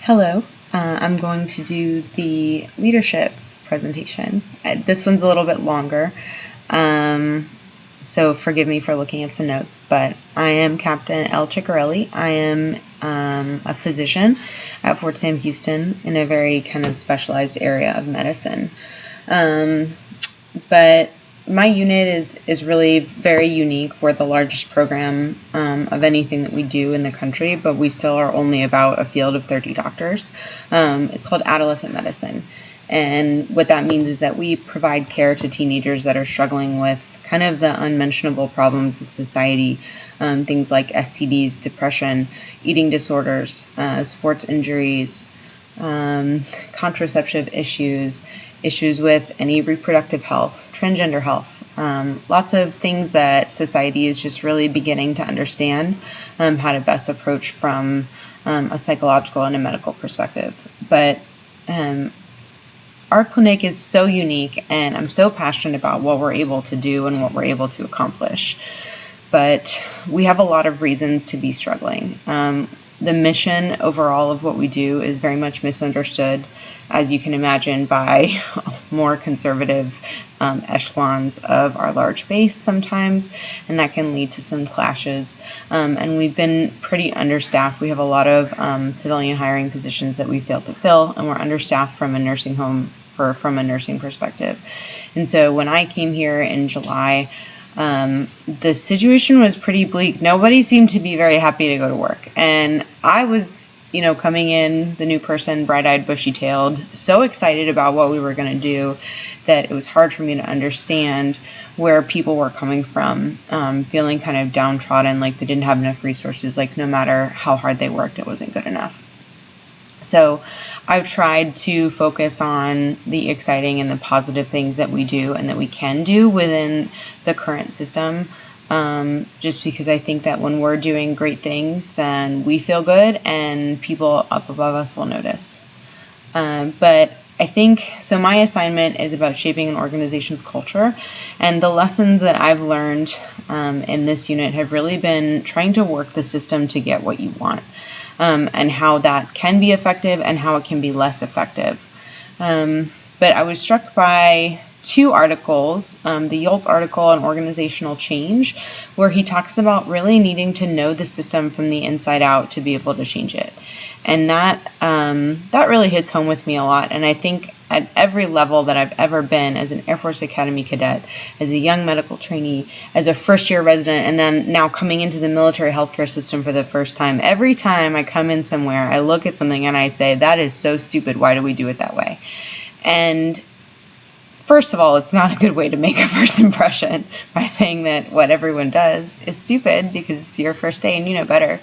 Hello, I'm going to do the leadership presentation. This one's a little bit longer, so forgive me for looking at some notes, but I am Captain L. Ciccarelli. I am a physician at Fort Sam Houston in a very kind of specialized area of medicine. But my unit is really very unique. We're the largest program of anything that we do in the country, but we still are only about a field of 30 doctors. It's called adolescent medicine. And what that means is that we provide care to teenagers that are struggling with kind of the unmentionable problems of society, things like STDs, depression, eating disorders, sports injuries, contraceptive issues with any reproductive health, transgender health, lots of things that society is just really beginning to understand how to best approach from a psychological and a medical perspective. But our clinic is so unique, and I'm so passionate about what we're able to do and what we're able to accomplish. But we have a lot of reasons to be struggling. The mission overall of what we do is very much misunderstood, as you can imagine, by more conservative echelons of our large base sometimes, and that can lead to some clashes. And we've been pretty understaffed. We have a lot of civilian hiring positions that we failed to fill, and we're understaffed from a nursing home from a nursing perspective. And so when I came here in July, the situation was pretty bleak. Nobody seemed to be very happy to go to work. And I was, coming in, the new person, bright-eyed, bushy-tailed, so excited about what we were going to do that it was hard for me to understand where people were coming from, feeling kind of downtrodden, like they didn't have enough resources, like no matter how hard they worked, it wasn't good enough. So I've tried to focus on the exciting and the positive things that we do and that we can do within the current system, just because I think that when we're doing great things, then we feel good and people up above us will notice. But I think, so my assignment is about shaping an organization's culture, and the lessons that I've learned in this unit have really been trying to work the system to get what you want. And how that can be effective and how it can be less effective. But I was struck by two articles, the Yolts article on organizational change, where he talks about really needing to know the system from the inside out to be able to change it. And that really hits home with me a lot. And I think at every level that I've ever been, as an Air Force Academy cadet, as a young medical trainee, as a first-year resident, and then now coming into the military healthcare system for the first time, every time I come in somewhere, I look at something and I say, that is so stupid, why do we do it that way? And first of all, it's not a good way to make a first impression by saying that what everyone does is stupid because it's your first day and you know better.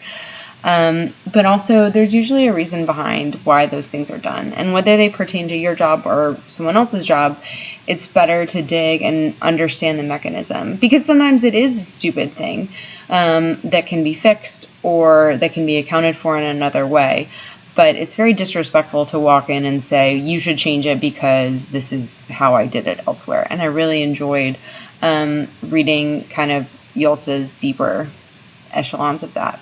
But also there's usually a reason behind why those things are done, and whether they pertain to your job or someone else's job, it's better to dig and understand the mechanism, because sometimes it is a stupid thing that can be fixed or that can be accounted for in another way. But it's very disrespectful to walk in and say, you should change it because this is how I did it elsewhere. And I really enjoyed reading kind of Yolts's deeper echelons of that.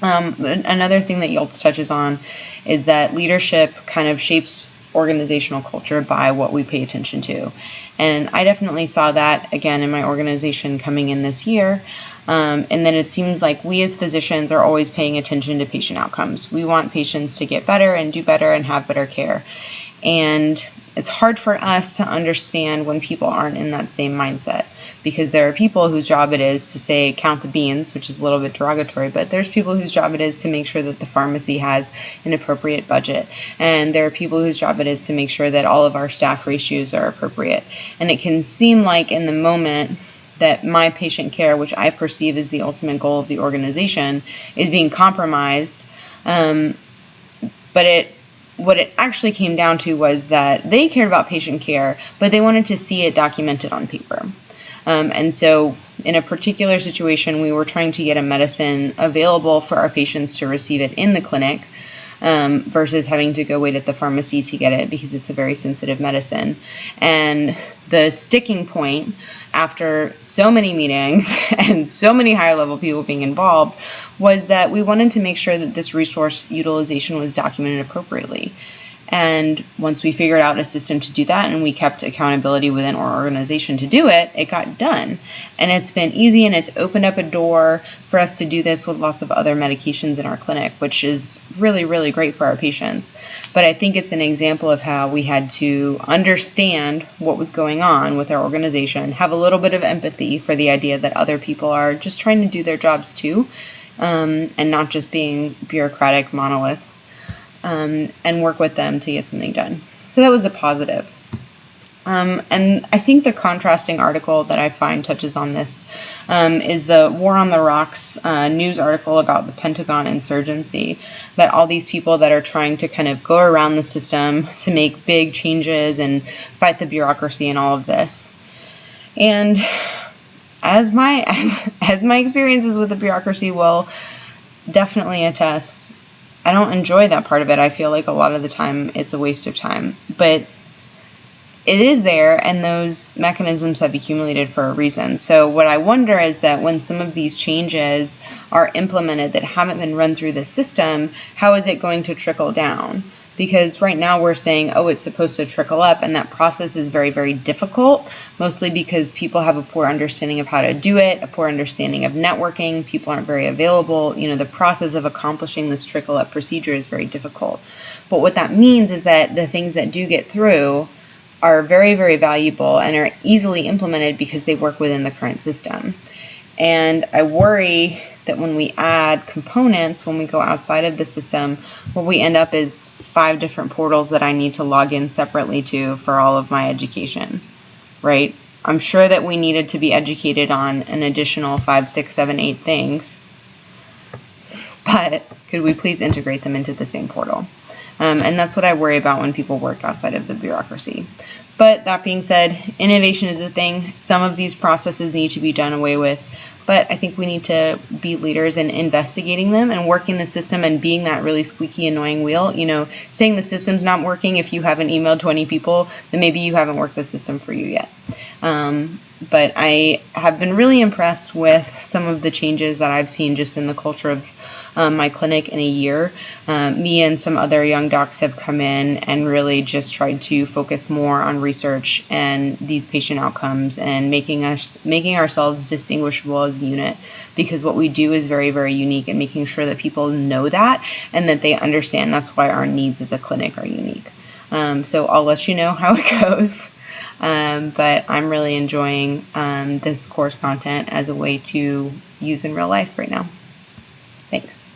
Another thing that Yolts touches on is that leadership kind of shapes organizational culture by what we pay attention to. And I definitely saw that again in my organization coming in this year. And then it seems like we as physicians are always paying attention to patient outcomes. We want patients to get better and do better and have better care. And it's hard for us to understand when people aren't in that same mindset, because there are people whose job it is to say, count the beans, which is a little bit derogatory, but there's people whose job it is to make sure that the pharmacy has an appropriate budget. And there are people whose job it is to make sure that all of our staff ratios are appropriate. And it can seem like in the moment that my patient care, which I perceive as the ultimate goal of the organization, is being compromised. But what it actually came down to was that they cared about patient care, but they wanted to see it documented on paper. And so in a particular situation, we were trying to get a medicine available for our patients to receive it in the clinic. versus having to go wait at the pharmacy to get it because it's a very sensitive medicine. And the sticking point after so many meetings and so many higher level people being involved was that we wanted to make sure that this resource utilization was documented appropriately. And once we figured out a system to do that and we kept accountability within our organization to do it, it got done. And it's been easy, and it's opened up a door for us to do this with lots of other medications in our clinic, which is really, really great for our patients. But I think it's an example of how we had to understand what was going on with our organization, have a little bit of empathy for the idea that other people are just trying to do their jobs too, and not just being bureaucratic monoliths. And work with them to get something done. So that was a positive. And I think the contrasting article that I find touches on this is the War on the Rocks news article about the Pentagon insurgency, that all these people that are trying to kind of go around the system to make big changes and fight the bureaucracy and all of this. And as my experiences with the bureaucracy will definitely attest, I don't enjoy that part of it. I feel like a lot of the time it's a waste of time, but it is there, and those mechanisms have accumulated for a reason. So what I wonder is that when some of these changes are implemented that haven't been run through the system, how is it going to trickle down? Because right now we're saying, oh, it's supposed to trickle up, and that process is very, very difficult, mostly because people have a poor understanding of how to do it, a poor understanding of networking, people aren't very available. The process of accomplishing this trickle up procedure is very difficult. But what that means is that the things that do get through are very, very valuable and are easily implemented because they work within the current system. And I worry that when we add components, when we go outside of the system, what we end up is 5 different portals that I need to log in separately to for all of my education, right? I'm sure that we needed to be educated on an additional 5, 6, 7, 8 things, but could we please integrate them into the same portal? And that's what I worry about when people work outside of the bureaucracy. But that being said, innovation is a thing. Some of these processes need to be done away with, but I think we need to be leaders in investigating them and working the system and being that really squeaky, annoying wheel. Saying the system's not working, if you haven't emailed 20 people, then maybe you haven't worked the system for you yet. But I have been really impressed with some of the changes that I've seen just in the culture of my clinic in a year. Me and some other young docs have come in and really just tried to focus more on research and these patient outcomes and making ourselves distinguishable as a unit, because what we do is very, very unique, and making sure that people know that and that they understand that's why our needs as a clinic are unique. So I'll let you know how it goes. But I'm really enjoying this course content as a way to use in real life right now. Thanks.